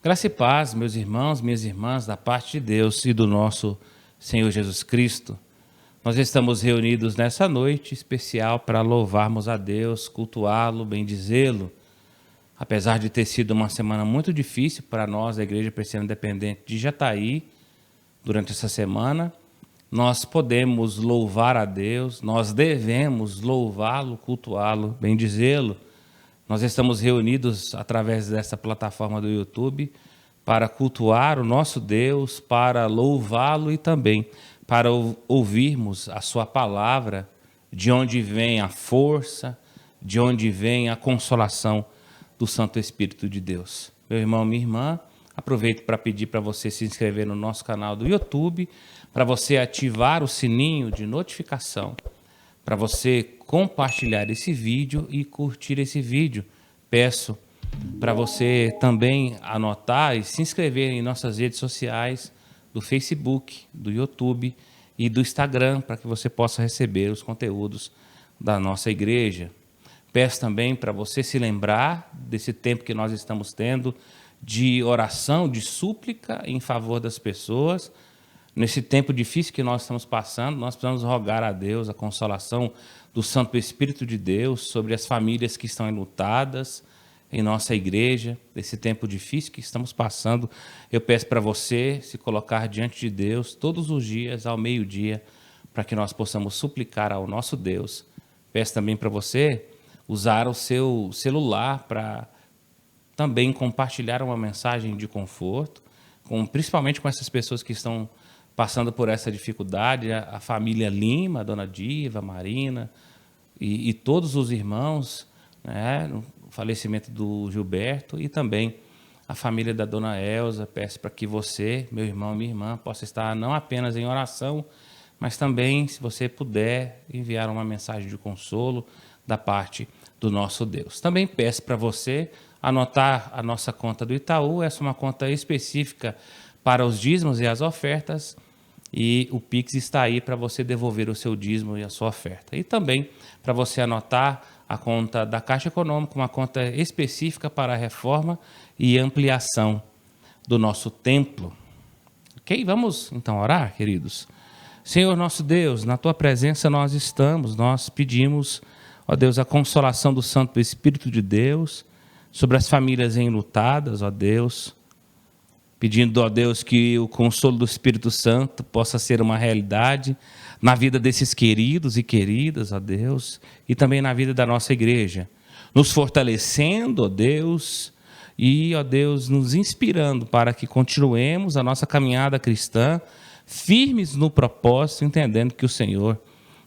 Graça e paz, meus irmãos, minhas irmãs, da parte de Deus e do nosso Senhor Jesus Cristo. Nós estamos reunidos nessa noite especial para louvarmos a Deus, cultuá-lo, bendizê-lo. Apesar de ter sido uma semana muito difícil para nós, da Igreja Presbiteriana Independente de Jataí, durante essa semana, nós podemos louvar a Deus, nós devemos louvá-lo, cultuá-lo, bendizê-lo. Nós estamos reunidos através dessa plataforma do YouTube para cultuar o nosso Deus, para louvá-lo e também para ouvirmos a sua palavra, de onde vem a força, de onde vem a consolação do Santo Espírito de Deus. Meu irmão, minha irmã, aproveito para pedir para você se inscrever no nosso canal do YouTube, para você ativar o sininho de notificação, para você compartilhar esse vídeo e curtir esse vídeo. Peço para você também anotar e se inscrever em nossas redes sociais, do Facebook, do YouTube e do Instagram, para que você possa receber os conteúdos da nossa igreja. Peço também para você se lembrar desse tempo que nós estamos tendo de oração, de súplica em favor das pessoas. Nesse tempo difícil que nós estamos passando, nós precisamos rogar a Deus a consolação do Santo Espírito de Deus sobre as famílias que estão enlutadas em nossa igreja. Nesse tempo difícil que estamos passando, eu peço para você se colocar diante de Deus todos os dias, ao meio-dia, para que nós possamos suplicar ao nosso Deus. Peço também para você usar o seu celular para também compartilhar uma mensagem de conforto, principalmente com essas pessoas que estão passando por essa dificuldade, a família Lima, a dona Diva, a Marina e todos os irmãos, né, no falecimento do Gilberto, e também a família da dona Elza. Peço para que você, meu irmão, minha irmã, possa estar não apenas em oração, mas também, se você puder, enviar uma mensagem de consolo da parte do nosso Deus. Também peço para você anotar a nossa conta do Itaú. Essa é uma conta específica para os dízimos e as ofertas, e o Pix está aí para você devolver o seu dízimo e a sua oferta. E também para você anotar a conta da Caixa Econômica, uma conta específica para a reforma e ampliação do nosso templo. Ok? Vamos então orar, queridos? Senhor nosso Deus, na Tua presença nós estamos, nós pedimos, ó Deus, a consolação do Santo Espírito de Deus sobre as famílias enlutadas, ó Deus, pedindo, ó Deus, que o consolo do Espírito Santo possa ser uma realidade na vida desses queridos e queridas, ó Deus, e também na vida da nossa igreja, nos fortalecendo, ó Deus, e, ó Deus, nos inspirando para que continuemos a nossa caminhada cristã, firmes no propósito, entendendo que o Senhor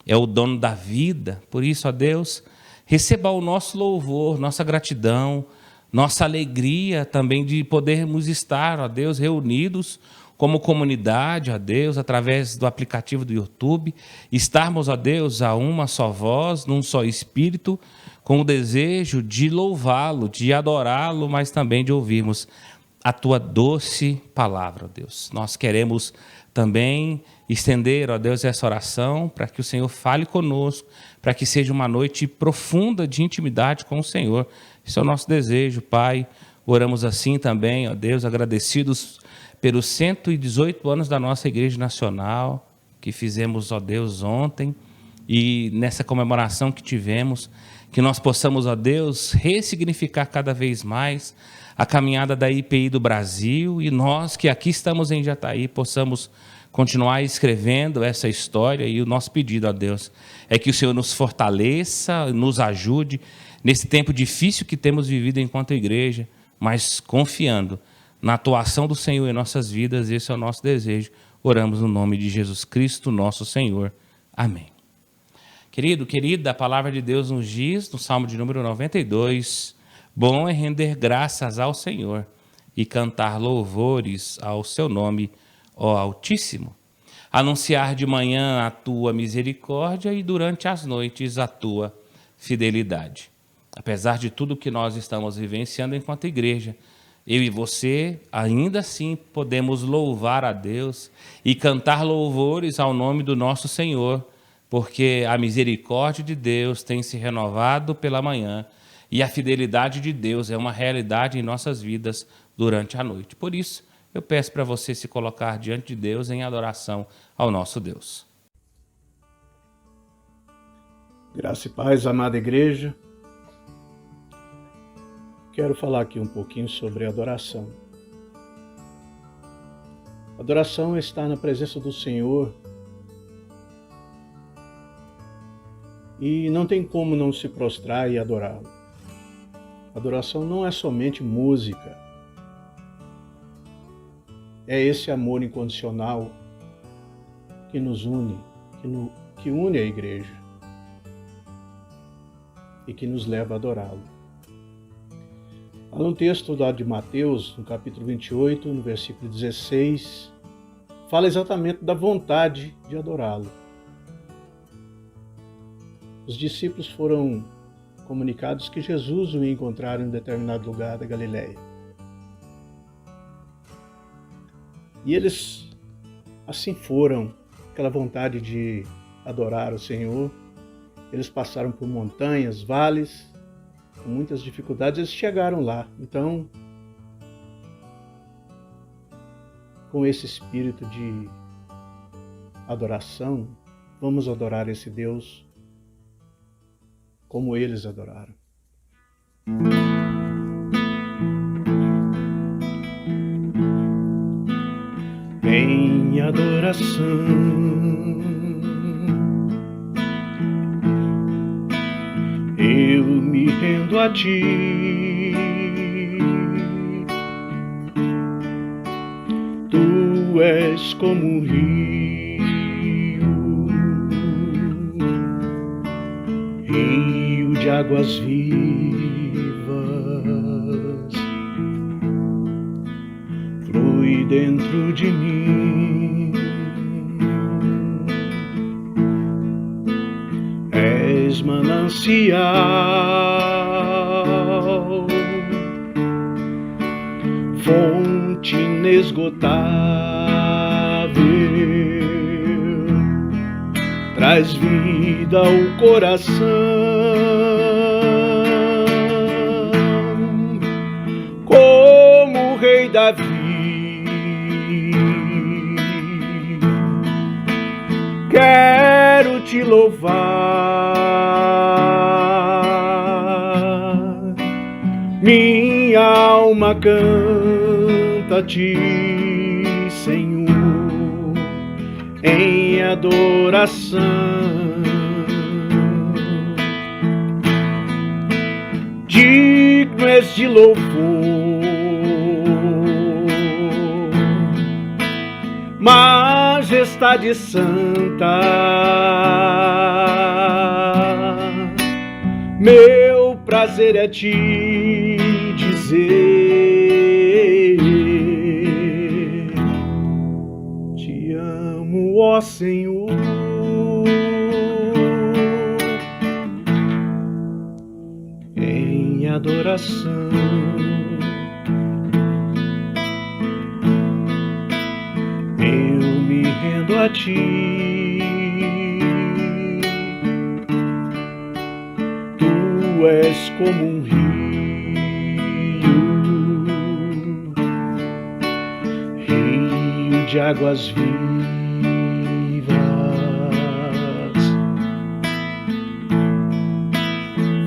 é o dono da vida. Por isso, ó Deus, receba o nosso louvor, nossa gratidão, nossa alegria também de podermos estar, ó Deus, reunidos como comunidade, ó Deus, através do aplicativo do YouTube, estarmos, ó Deus, a uma só voz, num só espírito, com o desejo de louvá-lo, de adorá-lo, mas também de ouvirmos a Tua doce palavra, ó Deus. Nós queremos também estender, ó Deus, essa oração para que o Senhor fale conosco, para que seja uma noite profunda de intimidade com o Senhor. Esse é o nosso desejo, Pai. Oramos assim também, ó Deus, agradecidos pelos 118 anos da nossa Igreja Nacional, que fizemos, ó Deus, ontem, e nessa comemoração que tivemos, que nós possamos, ó Deus, ressignificar cada vez mais a caminhada da IPI do Brasil, e nós que aqui estamos em Jataí possamos continuar escrevendo essa história. E o nosso pedido, ó Deus, é que o Senhor nos fortaleça, nos ajude nesse tempo difícil que temos vivido enquanto igreja, mas confiando na atuação do Senhor em nossas vidas. Esse é o nosso desejo. Oramos no nome de Jesus Cristo, nosso Senhor. Amém. Querido, querida, a palavra de Deus nos diz, no Salmo de número 92, bom é render graças ao Senhor e cantar louvores ao seu nome, ó Altíssimo. Anunciar de manhã a tua misericórdia e durante as noites a tua fidelidade. Apesar de tudo que nós estamos vivenciando enquanto igreja, eu e você, ainda assim, podemos louvar a Deus e cantar louvores ao nome do nosso Senhor, porque a misericórdia de Deus tem se renovado pela manhã e a fidelidade de Deus é uma realidade em nossas vidas durante a noite. Por isso, eu peço para você se colocar diante de Deus em adoração ao nosso Deus. Graça e paz, amada igreja. Quero falar aqui um pouquinho sobre adoração. Adoração é estar na presença do Senhor e não tem como não se prostrar e adorá-lo. Adoração não é somente música, é esse amor incondicional que nos une, que une a igreja e que nos leva a adorá-lo. Há um texto lá de Mateus, no capítulo 28, no versículo 16, fala exatamente da vontade de adorá-lo. Os discípulos foram comunicados que Jesus o ia encontrar em um determinado lugar da Galileia. E eles assim foram, aquela vontade de adorar o Senhor. Eles passaram por montanhas, vales, com muitas dificuldades, eles chegaram lá. Então, com esse espírito de adoração, vamos adorar esse Deus como eles adoraram. Em adoração, eu me rendo a ti. Tu és como um rio de águas vivas, flui dentro de mim. És manancial, fonte inesgotável, traz vida ao coração, como o rei Davi. Quero te louvar, minha alma canta a ti, Senhor, em adoração. Digno és de louvor, majestade santa, meu prazer é te dizer: te amo, ó Senhor. Em adoração, eu me rendo a ti. Tu és como um rio de águas vivas,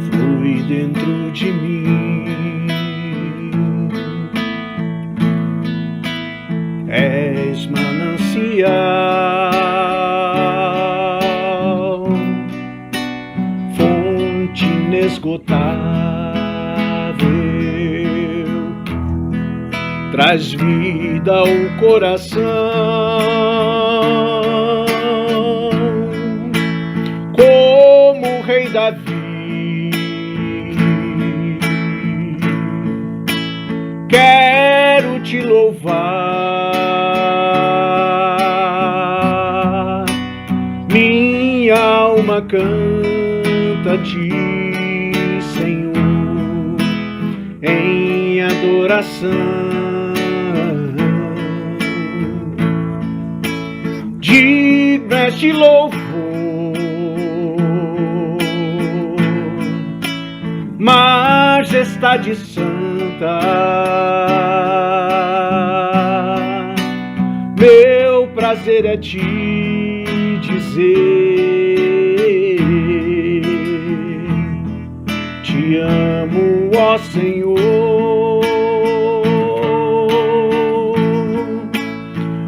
flui dentro de mim. És manancial, fonte inesgotável, traz vida ao coração, como o rei Davi. Quero te louvar, minha alma canta a ti, Senhor, em adoração. Digno és de louvor, majestade santa, prazer é te dizer: te amo, ó Senhor,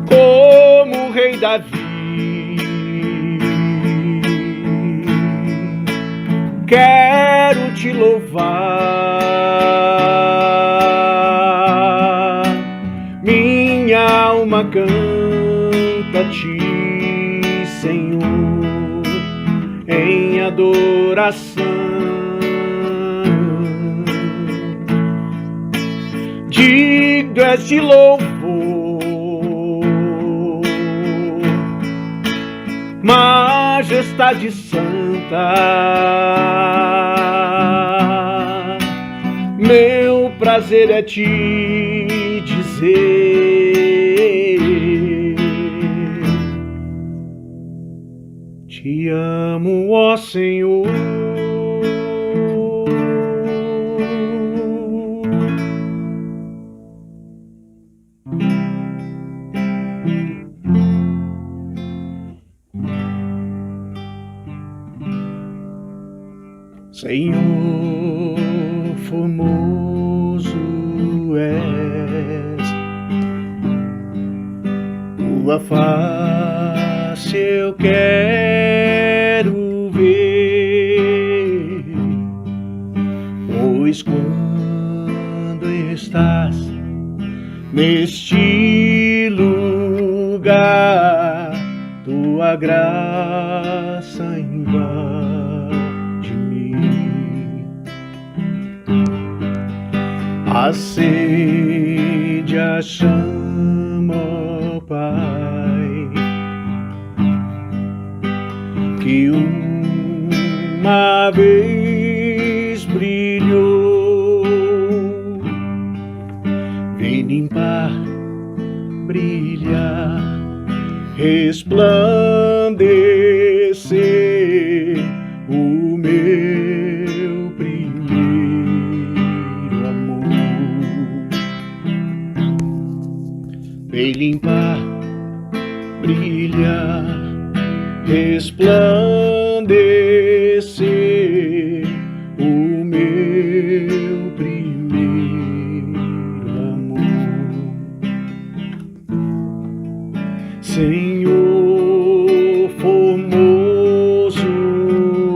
como o rei Davi. Quero te louvar, minha alma canta a ti, Senhor, em adoração. Digno és de louvor, majestade santa, meu prazer é te dizer: te amo, ó Senhor. Senhor, formoso és, tua face eu quero ver, pois quando estás neste lugar, tua graça invade-me. Acende a chama, ó Pai, que uma vez brilhou. Vem limpar, brilhar, resplandecer o meu primeiro amor. Vem limpar, brilhar, resplandecer o meu primeiro amor. Senhor, formoso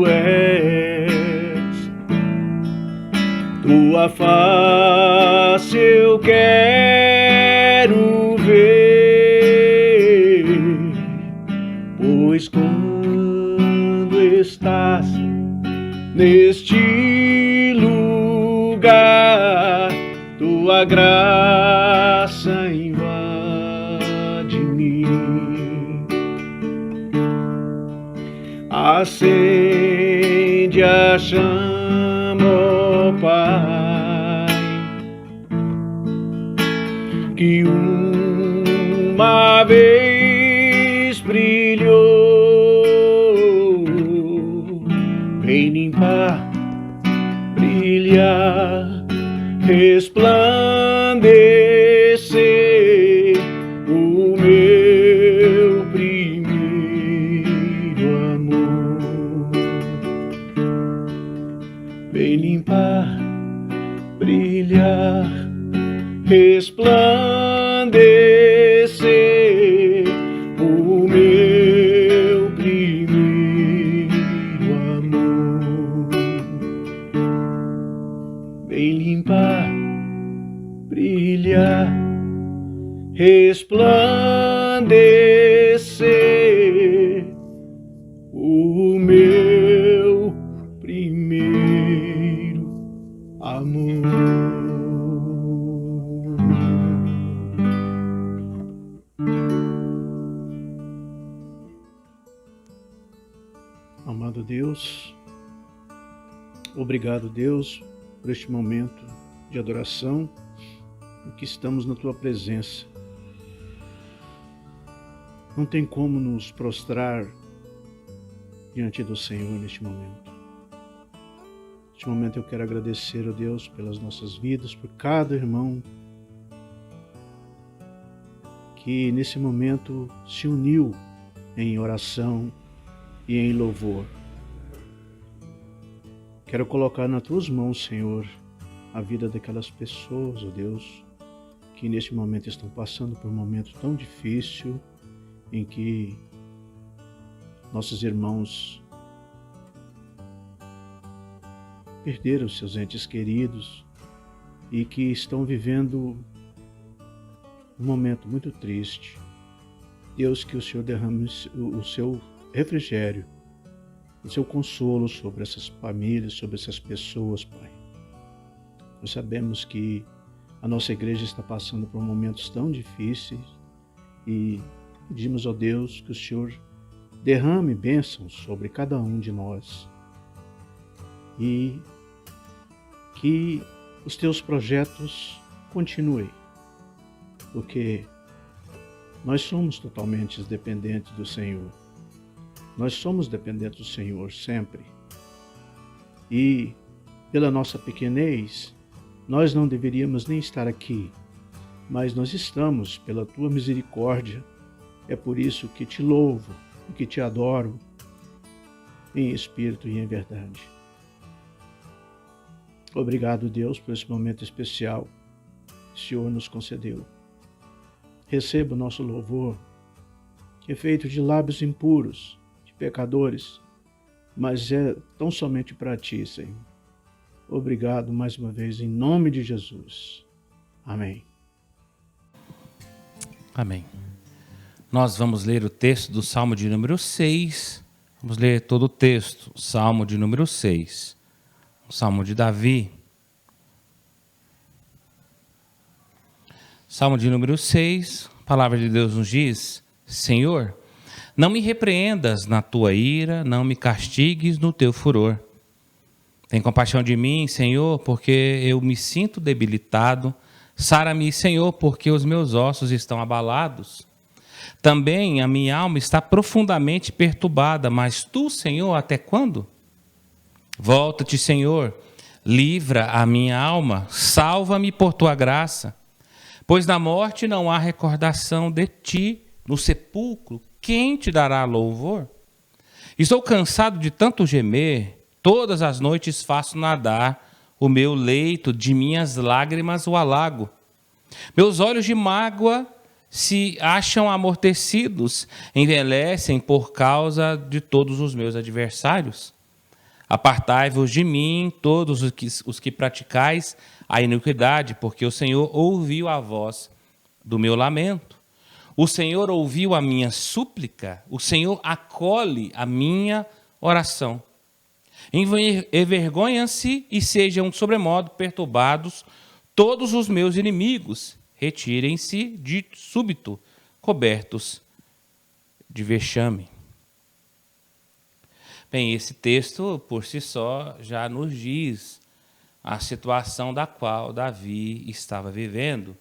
és, tua face eu quero ver, pois quando estás neste lugar, tua graça invade-me. Acende a chama, ó Pai, que uma vez brilhou. Vem limpar, brilhar, resplandecer o meu primeiro amor. Vem limpar, brilhar, resplandecer o meu primeiro amor. Vem limpar, brilhar, resplandecer o meu primeiro amor. Amado Deus, obrigado, Deus, por este momento de adoração em que estamos na Tua presença. Não tem como nos prostrar diante do Senhor neste momento. Neste momento eu quero agradecer a Deus pelas nossas vidas, por cada irmão que nesse momento se uniu em oração e em louvor. Quero colocar nas tuas mãos, Senhor, a vida daquelas pessoas, ó Deus, que neste momento estão passando por um momento tão difícil, em que nossos irmãos perderam seus entes queridos e que estão vivendo um momento muito triste. Deus, que o Senhor derrame o seu refrigério, o seu consolo sobre essas famílias, sobre essas pessoas, Pai. Nós sabemos que a nossa igreja está passando por momentos tão difíceis e pedimos ao Deus que o Senhor derrame bênçãos sobre cada um de nós e que os teus projetos continuem, porque nós somos totalmente dependentes do Senhor. Nós somos dependentes do Senhor sempre. E pela nossa pequenez, nós não deveríamos nem estar aqui, mas nós estamos pela tua misericórdia. É por isso que te louvo e que te adoro em espírito e em verdade. Obrigado, Deus, por esse momento especial que o Senhor nos concedeu. Receba o nosso louvor, que é feito de lábios impuros, de pecadores, mas é tão somente para ti, Senhor. Obrigado mais uma vez, em nome de Jesus. Amém. Amém. Nós vamos ler o texto do Salmo de número 6. Vamos ler todo o texto. Salmo de número 6. O Salmo de Davi. Salmo de número 6. A palavra de Deus nos diz: Senhor, não me repreendas na tua ira, não me castigues no teu furor. Tem compaixão de mim, Senhor, porque eu me sinto debilitado. Sara-me, Senhor, porque os meus ossos estão abalados. Também a minha alma está profundamente perturbada, mas tu, Senhor, até quando? Volta-te, Senhor, livra a minha alma, salva-me por tua graça. Pois na morte não há recordação de ti, no sepulcro, quem te dará louvor? Estou cansado de tanto gemer, todas as noites faço nadar o meu leito, de minhas lágrimas o alago. Meus olhos de mágoa se acham amortecidos, envelhecem por causa de todos os meus adversários. Apartai-vos de mim, todos os que praticais a iniquidade, porque o Senhor ouviu a voz do meu lamento. O Senhor ouviu a minha súplica, o Senhor acolhe a minha oração. Envergonhem-se e sejam sobremodo perturbados todos os meus inimigos. Retirem-se de súbito, cobertos de vexame. Bem, esse texto, por si só, já nos diz a situação da qual Davi estava vivendo.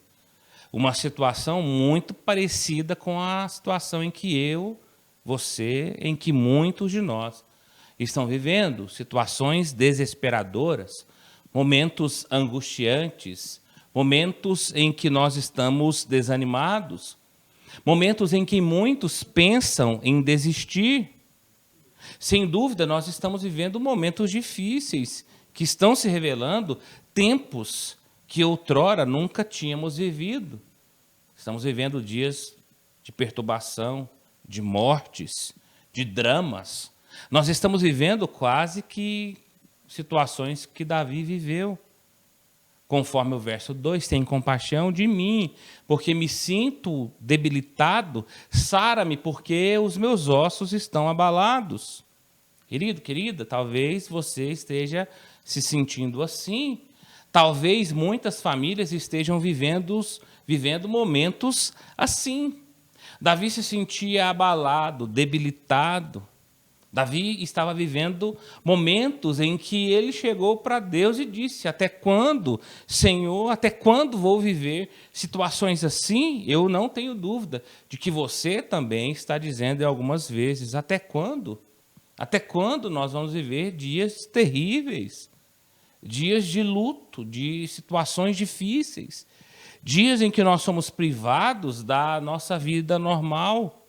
Uma situação muito parecida com a situação em que eu, você, em que muitos de nós estão vivendo. Situações desesperadoras, momentos angustiantes, momentos em que nós estamos desanimados, momentos em que muitos pensam em desistir. Sem dúvida, nós estamos vivendo momentos difíceis, que estão se revelando tempos que outrora nunca tínhamos vivido. Estamos vivendo dias de perturbação, de mortes, de dramas. Nós estamos vivendo quase que situações que Davi viveu. Conforme o verso 2, tem compaixão de mim, porque me sinto debilitado, sara-me, porque os meus ossos estão abalados. Querido, querida, talvez você esteja se sentindo assim. Talvez muitas famílias estejam vivendo momentos assim. Davi se sentia abalado, debilitado. Davi estava vivendo momentos em que ele chegou para Deus e disse: até quando, Senhor, até quando vou viver situações assim? Eu não tenho dúvida de que você também está dizendo algumas vezes: até quando? Até quando nós vamos viver dias terríveis, dias de luto, de situações difíceis, dias em que nós somos privados da nossa vida normal,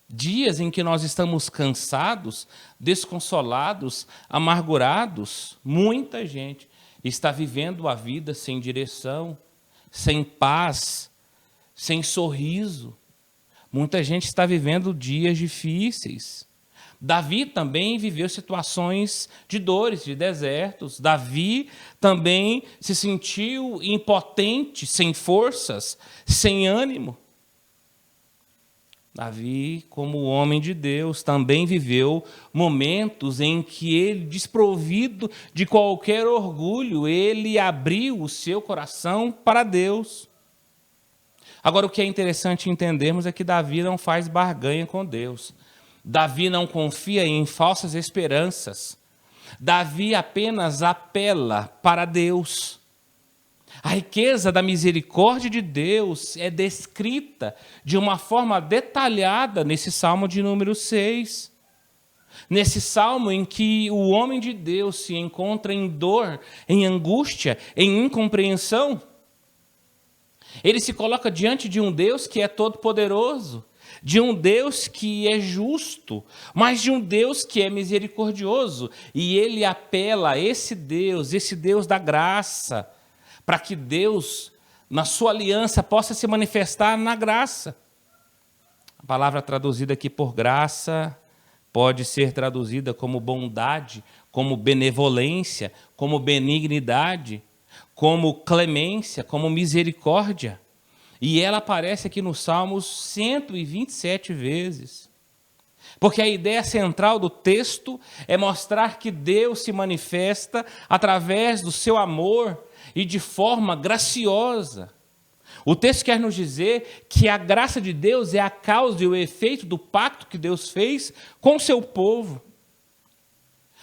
dias em que nós estamos cansados, desconsolados, amargurados. Muita gente está vivendo a vida sem direção, sem paz, sem sorriso. Muita gente está vivendo dias difíceis. Davi também viveu situações de dores, de desertos. Davi também se sentiu impotente, sem forças, sem ânimo. Davi, como homem de Deus, também viveu momentos em que ele, desprovido de qualquer orgulho, ele abriu o seu coração para Deus. Agora, o que é interessante entendermos é que Davi não faz barganha com Deus. Davi não confia em falsas esperanças. Davi apenas apela para Deus. A riqueza da misericórdia de Deus é descrita de uma forma detalhada nesse Salmo de número 6. Nesse salmo em que o homem de Deus se encontra em dor, em angústia, em incompreensão. Ele se coloca diante de um Deus que é todo-poderoso, de um Deus que é justo, mas de um Deus que é misericordioso. E ele apela a esse Deus da graça, para que Deus, na sua aliança, possa se manifestar na graça. A palavra traduzida aqui por graça pode ser traduzida como bondade, como benevolência, como benignidade, como clemência, como misericórdia. E ela aparece aqui no Salmos 127 vezes. Porque a ideia central do texto é mostrar que Deus se manifesta através do seu amor e de forma graciosa. O texto quer nos dizer que a graça de Deus é a causa e o efeito do pacto que Deus fez com o seu povo.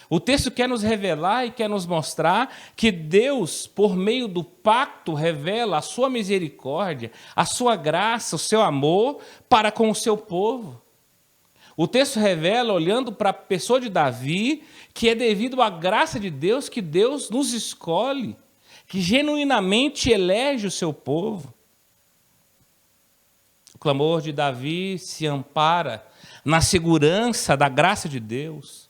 O texto quer nos revelar e quer nos mostrar que Deus, por meio do pacto, revela a sua misericórdia, a sua graça, o seu amor para com o seu povo. O texto revela, olhando para a pessoa de Davi, que é devido à graça de Deus que Deus nos escolhe, que genuinamente elege o seu povo. O clamor de Davi se ampara na segurança da graça de Deus,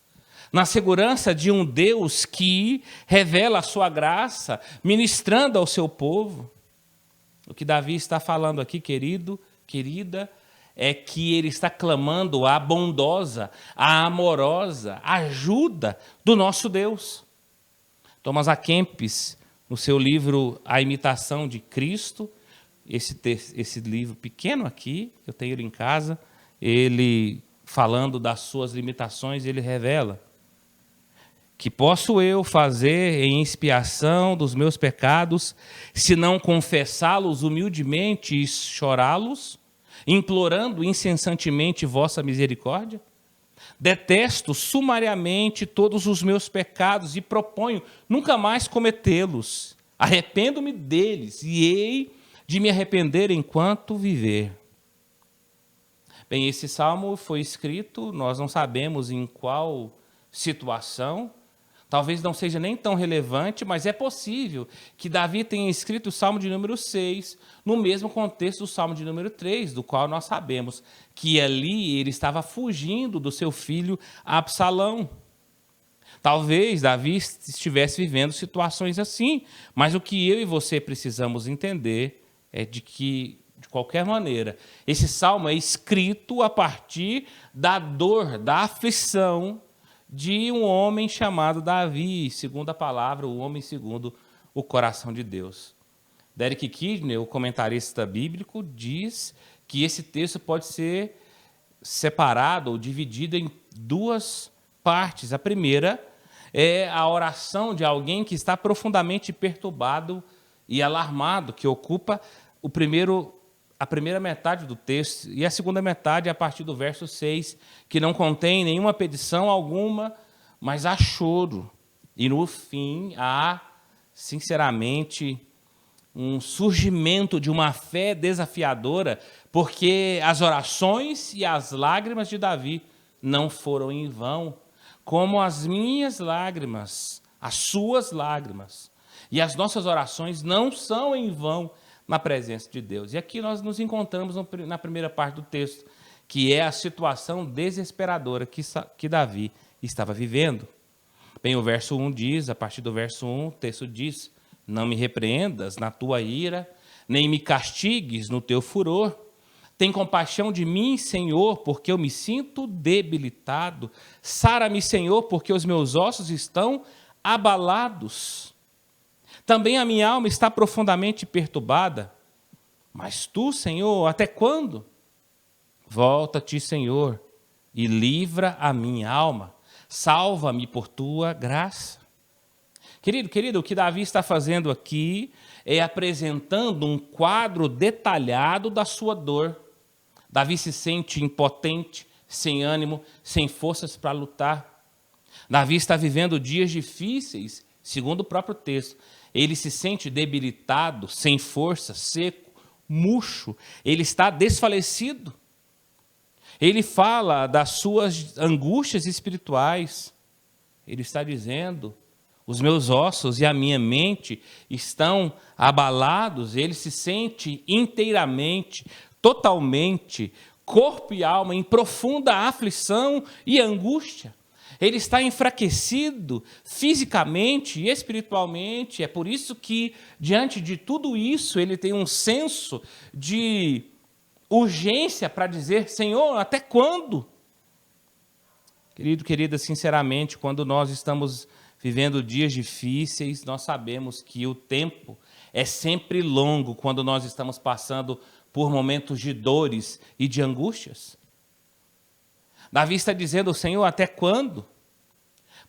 na segurança de um Deus que revela a sua graça, ministrando ao seu povo. O que Davi está falando aqui, querido, querida, é que ele está clamando a bondosa, a amorosa ajuda do nosso Deus. Thomas A. Kempis, no seu livro A Imitação de Cristo, esse livro pequeno aqui, eu tenho ele em casa, ele falando das suas limitações, ele revela: que posso eu fazer em expiação dos meus pecados, se não confessá-los humildemente e chorá-los, implorando incessantemente vossa misericórdia? Detesto sumariamente todos os meus pecados e proponho nunca mais cometê-los. Arrependo-me deles e hei de me arrepender enquanto viver. Bem, esse salmo foi escrito, nós não sabemos em qual situação, talvez não seja nem tão relevante, mas é possível que Davi tenha escrito o Salmo de número 6 no mesmo contexto do Salmo de número 3, do qual nós sabemos que ali ele estava fugindo do seu filho Absalão. Talvez Davi estivesse vivendo situações assim, mas o que eu e você precisamos entender é de que, de qualquer maneira, esse salmo é escrito a partir da dor, da aflição de um homem chamado Davi, segundo a palavra, o homem segundo o coração de Deus. Derek Kidner, o comentarista bíblico, diz que esse texto pode ser separado ou dividido em duas partes. A primeira é a oração de alguém que está profundamente perturbado e alarmado, que ocupa a primeira metade do texto, e a segunda metade, a partir do verso 6, que não contém nenhuma petição alguma, mas há choro. E no fim há, sinceramente, um surgimento de uma fé desafiadora, porque as orações e as lágrimas de Davi não foram em vão, como as minhas lágrimas, as suas lágrimas. E as nossas orações não são em vão na presença de Deus. E aqui nós nos encontramos na primeira parte do texto, que é a situação desesperadora que Davi estava vivendo. Bem, o verso 1 diz, a partir do verso 1, o texto diz: não me repreendas na tua ira, nem me castigues no teu furor. Tem compaixão de mim, Senhor, porque eu me sinto debilitado. Sara-me, Senhor, porque os meus ossos estão abalados. Também a minha alma está profundamente perturbada. Mas tu, Senhor, até quando? Volta-te, Senhor, e livra a minha alma. Salva-me por tua graça. Querido, o que Davi está fazendo aqui é apresentando um quadro detalhado da sua dor. Davi se sente impotente, sem ânimo, sem forças para lutar. Davi está vivendo dias difíceis, segundo o próprio texto. Ele se sente debilitado, sem força, seco, murcho. Ele está desfalecido. Ele fala das suas angústias espirituais. Ele está dizendo: os meus ossos e a minha mente estão abalados. Ele se sente inteiramente, totalmente, corpo e alma, em profunda aflição e angústia. Ele está enfraquecido fisicamente e espiritualmente. É por isso que, diante de tudo isso, ele tem um senso de urgência para dizer: Senhor, até quando? Querida, sinceramente, quando nós estamos vivendo dias difíceis, nós sabemos que o tempo é sempre longo quando nós estamos passando por momentos de dores e de angústias. Davi está dizendo: Senhor, até quando?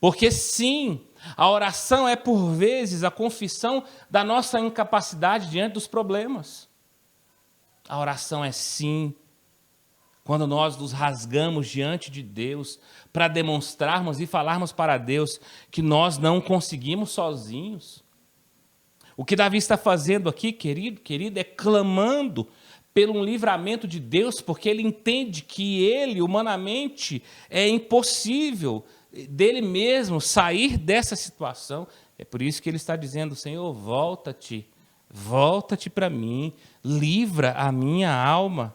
Porque sim, a oração é por vezes a confissão da nossa incapacidade diante dos problemas. A oração é sim, quando nós nos rasgamos diante de Deus para demonstrarmos e falarmos para Deus que nós não conseguimos sozinhos. O que Davi está fazendo aqui, querido, é clamando pelo livramento de Deus, porque ele entende que ele, humanamente, é impossível dele mesmo sair dessa situação. É por isso que ele está dizendo: Senhor, volta-te para mim, livra a minha alma.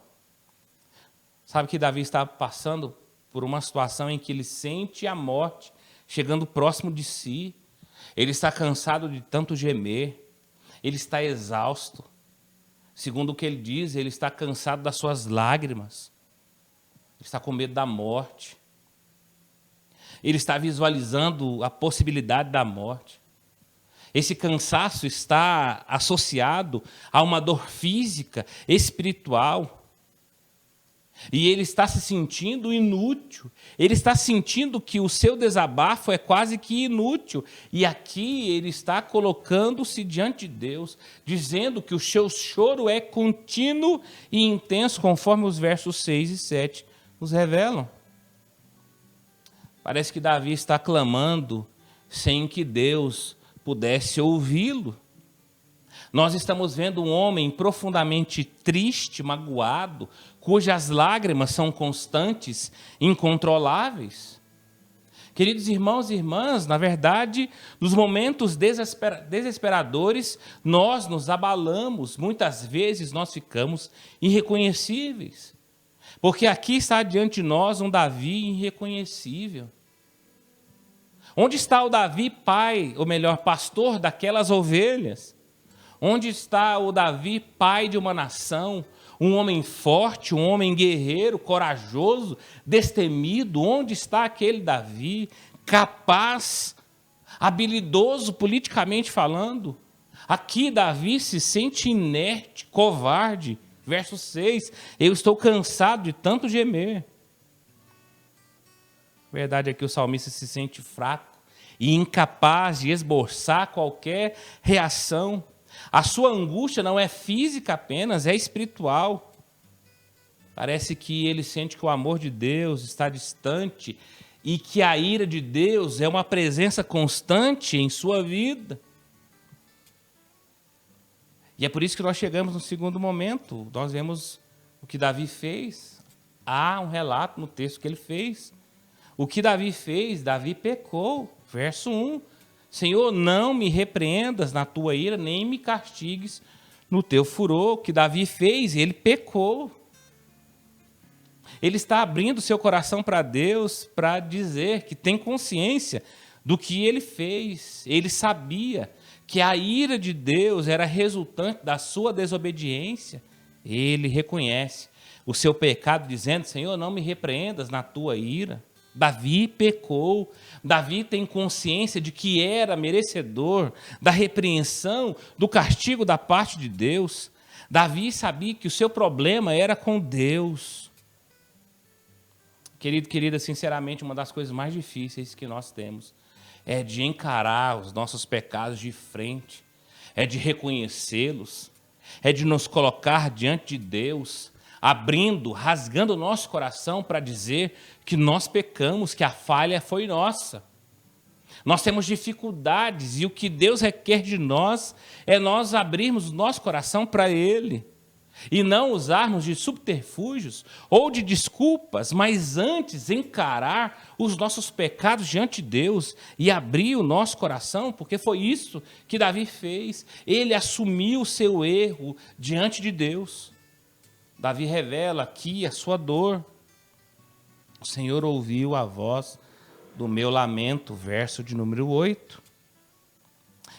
Sabe que Davi está passando por uma situação em que ele sente a morte chegando próximo de si. Ele está cansado de tanto gemer, ele está exausto. Segundo o que ele diz, ele está cansado das suas lágrimas. Ele está com medo da morte. Ele está visualizando a possibilidade da morte. Esse cansaço está associado a uma dor física, espiritual. E ele está se sentindo inútil. Ele está sentindo que o seu desabafo é quase que inútil. E aqui ele está colocando-se diante de Deus, dizendo que o seu choro é contínuo e intenso, conforme os versos 6 e 7 nos revelam. Parece que Davi está clamando sem que Deus pudesse ouvi-lo. Nós estamos vendo um homem profundamente triste, magoado, cujas lágrimas são constantes, incontroláveis. Queridos irmãos e irmãs, na verdade, nos momentos desesperadores, nós nos abalamos, muitas vezes nós ficamos irreconhecíveis. Porque aqui está diante de nós um Davi irreconhecível. Onde está o Davi, pai, ou melhor, pastor daquelas ovelhas? Onde está o Davi, pai de uma nação, um homem forte, um homem guerreiro, corajoso, destemido? Onde está aquele Davi, capaz, habilidoso politicamente falando? Aqui Davi se sente inerte, covarde. Verso 6, eu estou cansado de tanto gemer. A verdade é que o salmista se sente fraco e incapaz de esboçar qualquer reação. A sua angústia não é física apenas, é espiritual. Parece que ele sente que o amor de Deus está distante e que a ira de Deus é uma presença constante em sua vida. E é por isso que nós chegamos no segundo momento. Nós vemos o que Davi fez. Há um relato no texto que ele fez. O que Davi fez? Davi pecou. Verso 1. Senhor, não me repreendas na tua ira, nem me castigues no teu furor. O que Davi fez, ele pecou. Ele está abrindo seu coração para Deus para dizer que tem consciência do que ele fez. Ele sabia que a ira de Deus era resultante da sua desobediência. Ele reconhece o seu pecado, dizendo: Senhor, não me repreendas na tua ira. Davi pecou. Davi tem consciência de que era merecedor da repreensão, do castigo da parte de Deus. Davi sabia que o seu problema era com Deus. Querido, querida, sinceramente, uma das coisas mais difíceis que nós temos é de encarar os nossos pecados de frente, é de reconhecê-los, é de nos colocar diante de Deus, abrindo, rasgando o nosso coração para dizer que nós pecamos, que a falha foi nossa. Nós temos dificuldades e o que Deus requer de nós é nós abrirmos o nosso coração para Ele. E não usarmos de subterfúgios ou de desculpas, mas antes encarar os nossos pecados diante de Deus e abrir o nosso coração, porque foi isso que Davi fez. Ele assumiu o seu erro diante de Deus. Davi revela aqui a sua dor. O Senhor ouviu a voz do meu lamento, verso de número 8.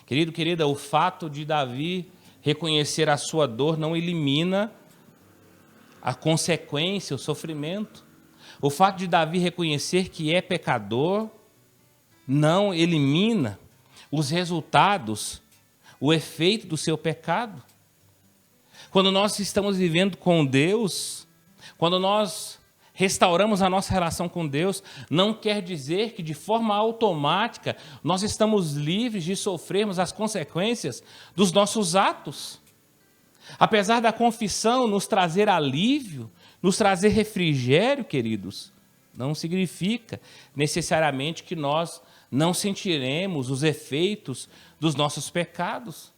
Querido, querida, o fato de Davi reconhecer a sua dor não elimina a consequência, o sofrimento. O fato de Davi reconhecer que é pecador não elimina os resultados, o efeito do seu pecado. Quando nós estamos vivendo com Deus, quando nós restauramos a nossa relação com Deus, não quer dizer que de forma automática nós estamos livres de sofrermos as consequências dos nossos atos. Apesar da confissão nos trazer alívio, nos trazer refrigério, queridos, não significa necessariamente que nós não sentiremos os efeitos dos nossos pecados.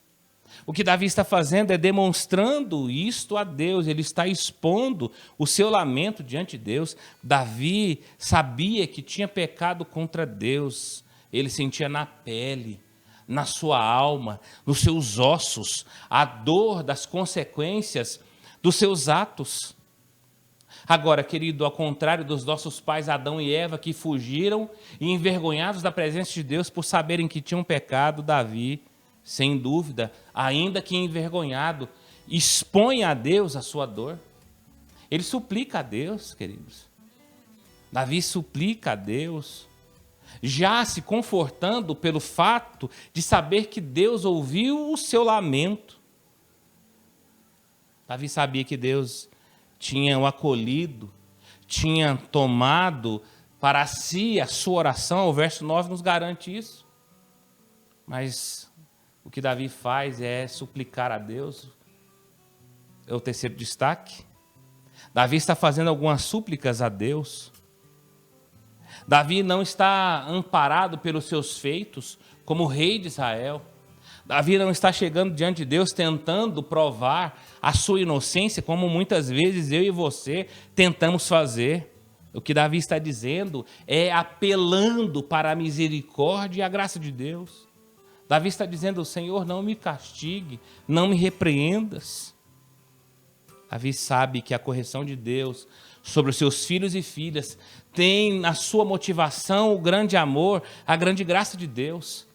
O que Davi está fazendo é demonstrando isto a Deus, ele está expondo o seu lamento diante de Deus. Davi sabia que tinha pecado contra Deus, ele sentia na pele, na sua alma, nos seus ossos, a dor das consequências dos seus atos. Agora, querido, ao contrário dos nossos pais Adão e Eva, que fugiram e envergonhados da presença de Deus por saberem que tinham pecado, Davi, sem dúvida, ainda que envergonhado, expõe a Deus a sua dor. Ele suplica a Deus, queridos. Davi suplica a Deus, já se confortando pelo fato de saber que Deus ouviu o seu lamento. Davi sabia que Deus tinha o acolhido, tinha tomado para si a sua oração. O verso 9 nos garante isso. Mas o que Davi faz é suplicar a Deus. É o terceiro destaque. Davi está fazendo algumas súplicas a Deus. Davi não está amparado pelos seus feitos como rei de Israel. Davi não está chegando diante de Deus tentando provar a sua inocência, como muitas vezes eu e você tentamos fazer. O que Davi está dizendo é apelando para a misericórdia e a graça de Deus. Davi está dizendo: Senhor, não me castigue, não me repreendas. Davi sabe que a correção de Deus sobre os seus filhos e filhas tem na sua motivação o grande amor, a grande graça de Deus.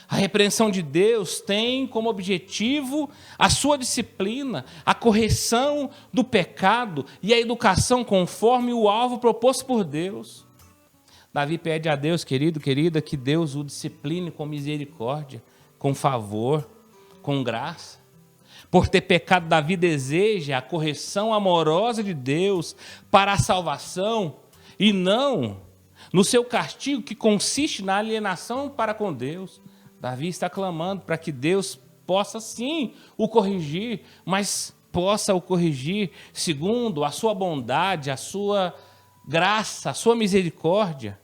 A repreensão de Deus tem como objetivo a sua disciplina, a correção do pecado e a educação conforme o alvo proposto por Deus. Davi pede a Deus, querido, querida, que Deus o discipline com misericórdia, com favor, com graça. Por ter pecado, Davi deseja a correção amorosa de Deus para a salvação e não no seu castigo, que consiste na alienação para com Deus. Davi está clamando para que Deus possa sim o corrigir, mas possa o corrigir segundo a sua bondade, a sua graça, a sua misericórdia.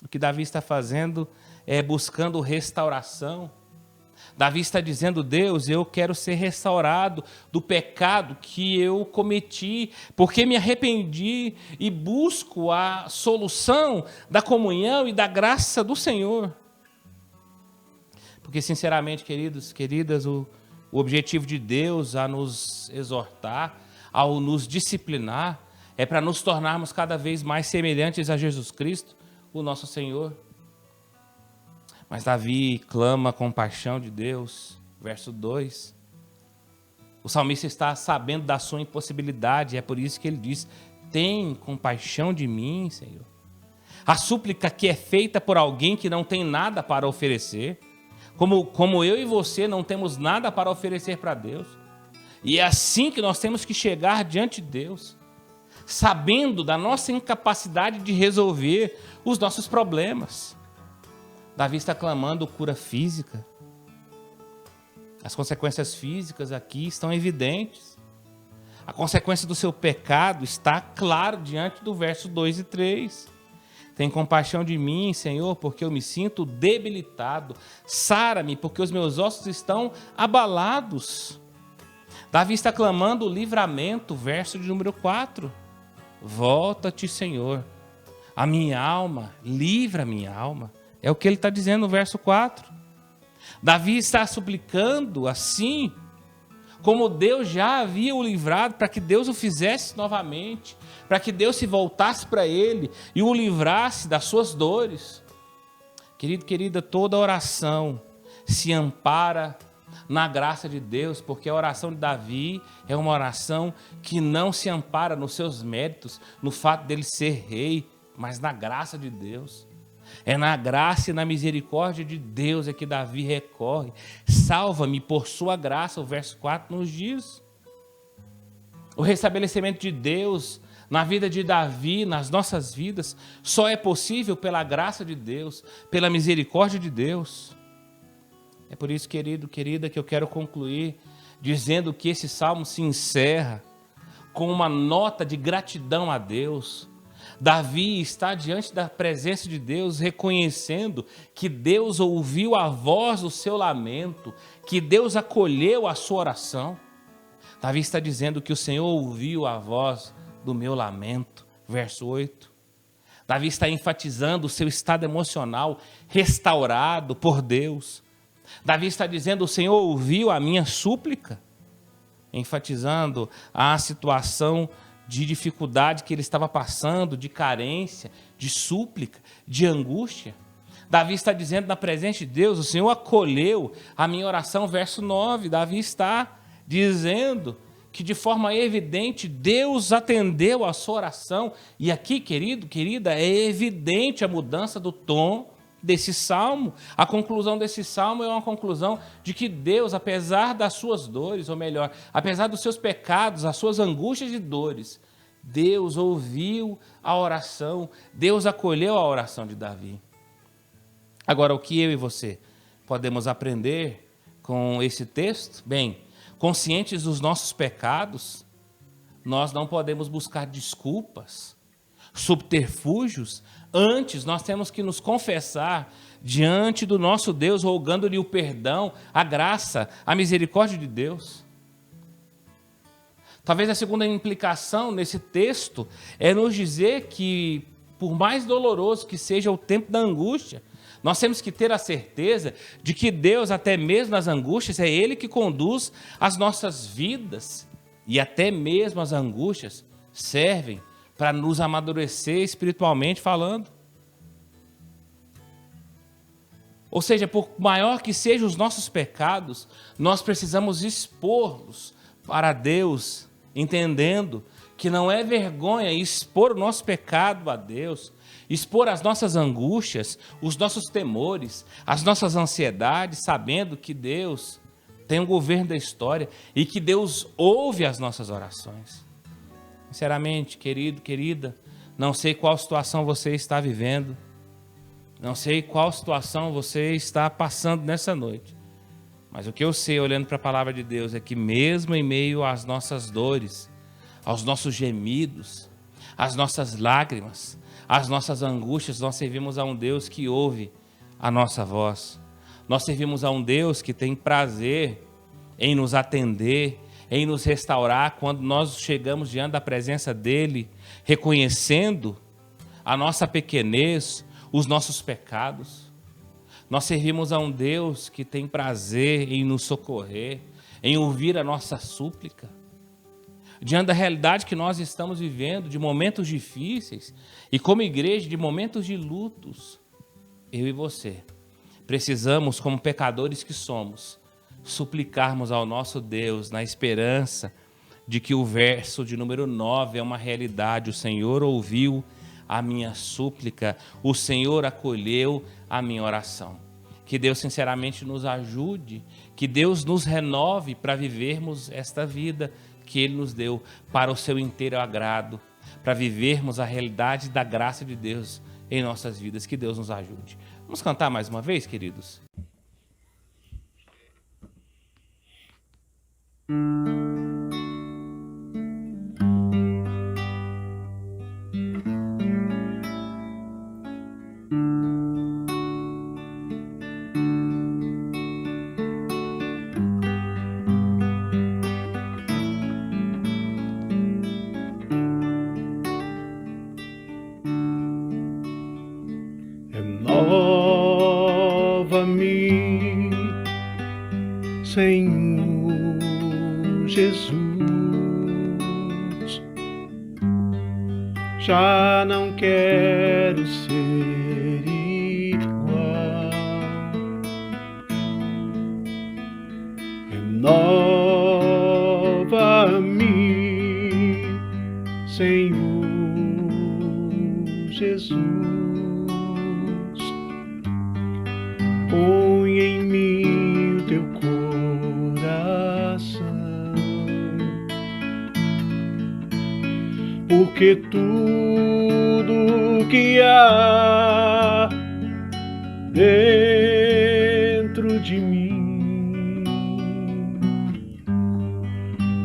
O que Davi está fazendo é buscando restauração. Davi está dizendo: Deus, eu quero ser restaurado do pecado que eu cometi, porque me arrependi e busco a solução da comunhão e da graça do Senhor. Porque, sinceramente, queridos, queridas, o objetivo de Deus a nos exortar, ao nos disciplinar, é para nos tornarmos cada vez mais semelhantes a Jesus Cristo, o nosso Senhor. Mas Davi clama a compaixão de Deus, verso 2. O salmista está sabendo da sua impossibilidade, é por isso que ele diz: tem compaixão de mim, Senhor. A súplica que é feita por alguém que não tem nada para oferecer, como eu e você não temos nada para oferecer para Deus. E é assim que nós temos que chegar diante de Deus, sabendo da nossa incapacidade de resolver os nossos problemas. Davi está clamando cura física. As consequências físicas aqui estão evidentes. A consequência do seu pecado está claro diante do verso 2 e 3. Tem compaixão de mim, Senhor, porque eu me sinto debilitado. Sara-me, porque os meus ossos estão abalados. Davi está clamando o livramento, verso de número 4. Volta-te, Senhor, a minha alma, livra a minha alma. É o que ele está dizendo no verso 4. Davi está suplicando assim, como Deus já havia o livrado, para que Deus o fizesse novamente, para que Deus se voltasse para ele e o livrasse das suas dores. Querido, querida, toda oração se ampara na graça de Deus, porque a oração de Davi é uma oração que não se ampara nos seus méritos, no fato dele ser rei, mas na graça de Deus. É na graça e na misericórdia de Deus é que Davi recorre. Salva-me por sua graça, o verso 4 nos diz. O restabelecimento de Deus na vida de Davi, nas nossas vidas, só é possível pela graça de Deus, pela misericórdia de Deus. É por isso, querido, querida, que eu quero concluir dizendo que esse salmo se encerra com uma nota de gratidão a Deus. Davi está diante da presença de Deus, reconhecendo que Deus ouviu a voz do seu lamento, que Deus acolheu a sua oração. Davi está dizendo que o Senhor ouviu a voz do meu lamento, verso 8. Davi está enfatizando o seu estado emocional restaurado por Deus. Davi está dizendo: o Senhor ouviu a minha súplica, enfatizando a situação de dificuldade que ele estava passando, de carência, de súplica, de angústia. Davi está dizendo na presença de Deus: o Senhor acolheu a minha oração, verso 9. Davi está dizendo que de forma evidente Deus atendeu a sua oração. E aqui, querido, querida, é evidente a mudança do tom desse salmo. A conclusão desse salmo é uma conclusão de que Deus, apesar das suas dores, ou melhor, apesar dos seus pecados, as suas angústias e dores, Deus ouviu a oração, Deus acolheu a oração de Davi. Agora, o que eu e você podemos aprender com esse texto? Bem, conscientes dos nossos pecados, nós não podemos buscar desculpas, subterfúgios. Antes, nós temos que nos confessar diante do nosso Deus, rogando-lhe o perdão, a graça, a misericórdia de Deus. Talvez a segunda implicação nesse texto é nos dizer que, por mais doloroso que seja o tempo da angústia, nós temos que ter a certeza de que Deus, até mesmo nas angústias, é Ele que conduz as nossas vidas. E até mesmo as angústias servem para nos amadurecer espiritualmente falando. Ou seja, por maior que sejam os nossos pecados, nós precisamos expor-los para Deus, entendendo que não é vergonha expor o nosso pecado a Deus, expor as nossas angústias, os nossos temores, as nossas ansiedades, sabendo que Deus tem o governo da história e que Deus ouve as nossas orações. Sinceramente, querido, querida, não sei qual situação você está vivendo, não sei qual situação você está passando nessa noite, mas o que eu sei, olhando para a palavra de Deus, é que mesmo em meio às nossas dores, aos nossos gemidos, às nossas lágrimas, às nossas angústias, nós servimos a um Deus que ouve a nossa voz. Nós servimos a um Deus que tem prazer em nos atender, em nos restaurar quando nós chegamos diante da presença dEle, reconhecendo a nossa pequenez, os nossos pecados. Nós servimos a um Deus que tem prazer em nos socorrer, em ouvir a nossa súplica. Diante da realidade que nós estamos vivendo, de momentos difíceis, e como igreja, de momentos de lutos, eu e você precisamos, como pecadores que somos, suplicarmos ao nosso Deus na esperança de que o verso de número 9 é uma realidade. O Senhor ouviu a minha súplica, o Senhor acolheu a minha oração. Que Deus sinceramente nos ajude, que Deus nos renove para vivermos esta vida que Ele nos deu para o seu inteiro agrado, para vivermos a realidade da graça de Deus em nossas vidas. Que Deus nos ajude. Vamos cantar mais uma vez, queridos? Renova-me, Senhor Jesus. Já não quero ser igual. Renova-me, Senhor Jesus. Põe em mim o teu coração, porque tudo que há dentro de mim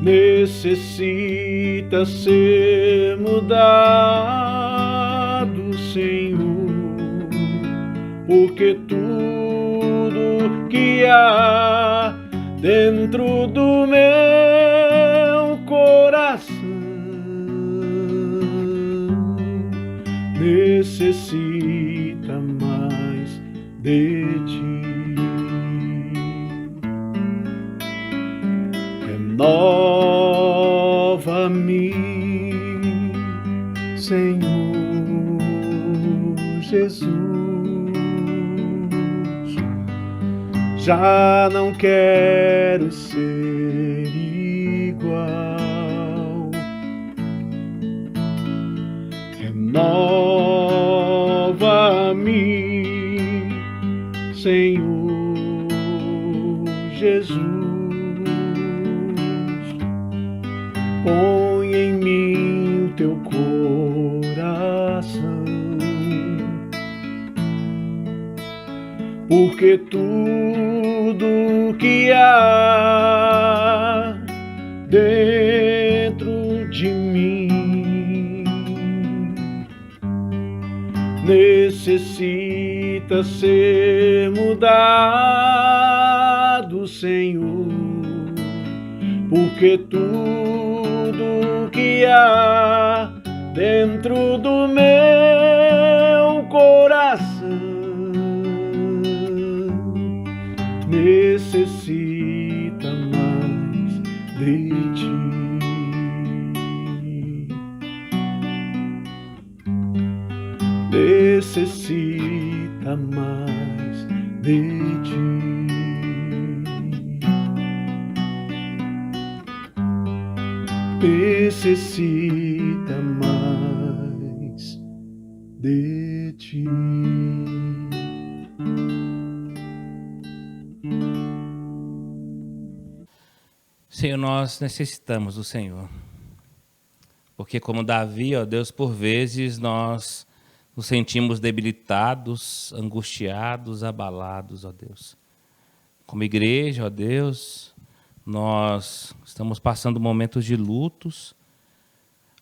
necessita ser mudado, Senhor, porque tudo que há dentro do meu coração necessita mais de ti. Renova-me, Senhor Jesus. Já não quero ser igual. Renova-me, Senhor Jesus. Põe em mim o teu coração, porque tudo que há dentro de mim necessita ser mudado, Senhor, porque tudo que há dentro do meu coração necessita mais de ti. Necessita mais de ti. Necessita mais de ti. Senhor, nós necessitamos do Senhor. Porque como Davi, ó Deus, por vezes nós nos sentimos debilitados, angustiados, abalados, ó Deus. Como igreja, ó Deus, nós estamos passando momentos de lutos.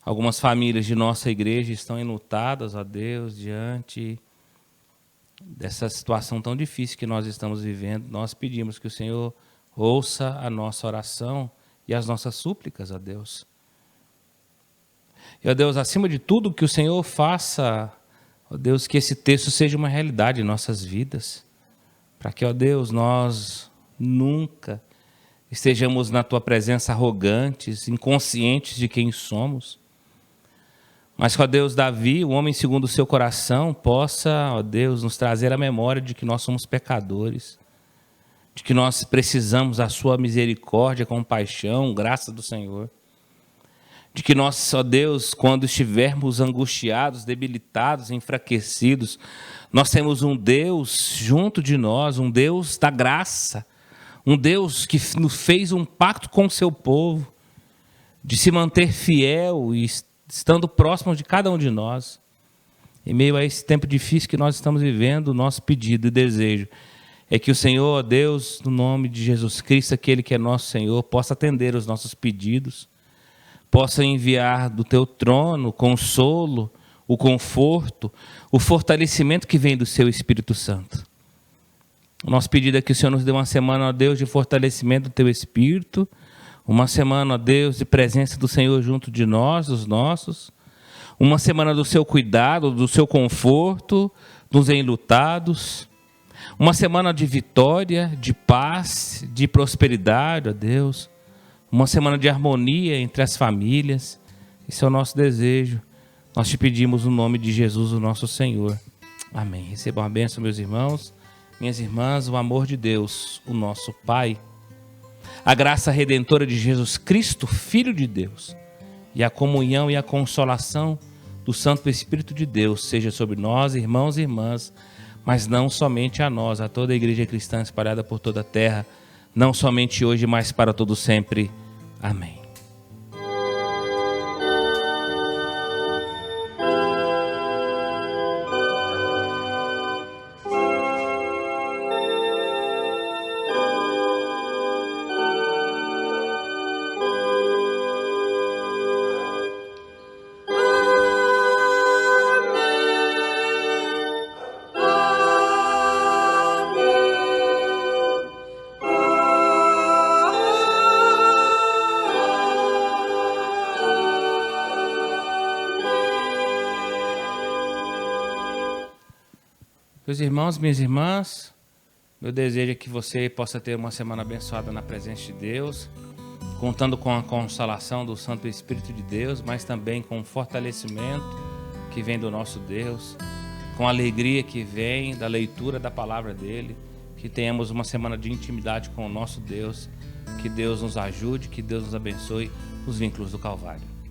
Algumas famílias de nossa igreja estão enlutadas, ó Deus, diante dessa situação tão difícil que nós estamos vivendo. Nós pedimos que o Senhor ouça a nossa oração e as nossas súplicas, ó Deus. E, ó Deus, acima de tudo, que o Senhor faça, ó Deus, que esse texto seja uma realidade em nossas vidas. para que, ó Deus, nós nunca estejamos na Tua presença arrogantes, inconscientes de quem somos. Mas que, ó Deus, Davi, o homem segundo o seu coração, possa, ó Deus, nos trazer a memória de que nós somos pecadores, de que nós precisamos da sua misericórdia, compaixão, graça do Senhor. De que nós, ó Deus, quando estivermos angustiados, debilitados, enfraquecidos, nós temos um Deus junto de nós, um Deus da graça, um Deus que nos fez um pacto com o seu povo, de se manter fiel e estando próximo de cada um de nós. Em meio a esse tempo difícil que nós estamos vivendo, o nosso pedido e desejo é que o Senhor, ó Deus, no nome de Jesus Cristo, aquele que é nosso Senhor, possa atender os nossos pedidos, possa enviar do teu trono o consolo, o conforto, o fortalecimento que vem do seu Espírito Santo. O nosso pedido é que o Senhor nos dê uma semana, ó Deus, de fortalecimento do teu Espírito, uma semana, ó Deus, de presença do Senhor junto de nós, os nossos, uma semana do seu cuidado, do seu conforto, dos enlutados, uma semana de vitória, de paz, de prosperidade, ó Deus, uma semana de harmonia entre as famílias. Esse é o nosso desejo. Nós te pedimos no nome de Jesus, o nosso Senhor. Amém. Recebam a bênção, meus irmãos, minhas irmãs, o amor de Deus, o nosso Pai, a graça redentora de Jesus Cristo, Filho de Deus, e a comunhão e a consolação do Santo Espírito de Deus seja sobre nós, irmãos e irmãs, mas não somente a nós, a toda a igreja cristã espalhada por toda a terra, não somente hoje, mas para todo sempre. Amém. Meus irmãos, minhas irmãs, meu desejo é que você possa ter uma semana abençoada na presença de Deus, contando com a consolação do Santo Espírito de Deus, mas também com o fortalecimento que vem do nosso Deus, com a alegria que vem da leitura da palavra dele, que tenhamos uma semana de intimidade com o nosso Deus, que Deus nos ajude, que Deus nos abençoe nos vínculos do Calvário.